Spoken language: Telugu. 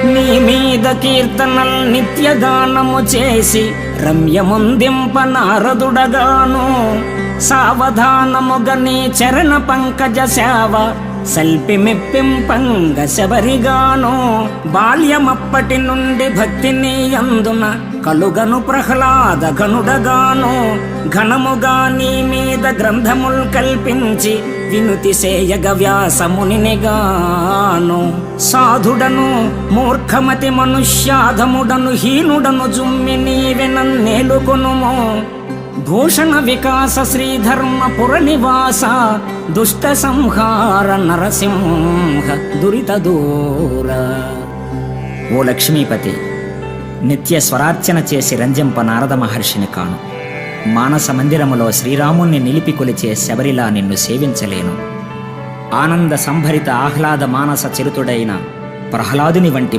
నీ మీద కీర్తనల్ నిత్యగానము చేసి రమ్యముందింప నారదుడగాను సావధానముగ నీ చరణ పంకజ సేవ సల్పి మెప్పింపంగ శబరిగాను బాల్యమప్పటి నుండి భక్తిని అందున కలుగను ప్రహ్లాద గనుడగాను ఘనముగా నీ మీద గ్రంథముల్ కల్పించి వినుతి సేయగ వ్యాసమునిగాను సాధుడను మూర్ఖమతి మనుష్యాధముడను హీనుడను జుమ్మి నీవె నన్నేలుకొనుము భూషణ వికాస శ్రీధర్మపుర నివాస దుష్ట సంహార నరసింహ దురిత దూర. ఓ లక్ష్మీపతి, నిత్య స్వరార్చన చేసి రంజింప నారద మహర్షిని కాను. మానస మందిరములో శ్రీరాముణ్ణి నిలిపి కొలిచే శబరిలా నిన్ను సేవించలేను. ఆనంద సంభరిత ఆహ్లాద మానస చరితుడైన ప్రహ్లాదుని వంటి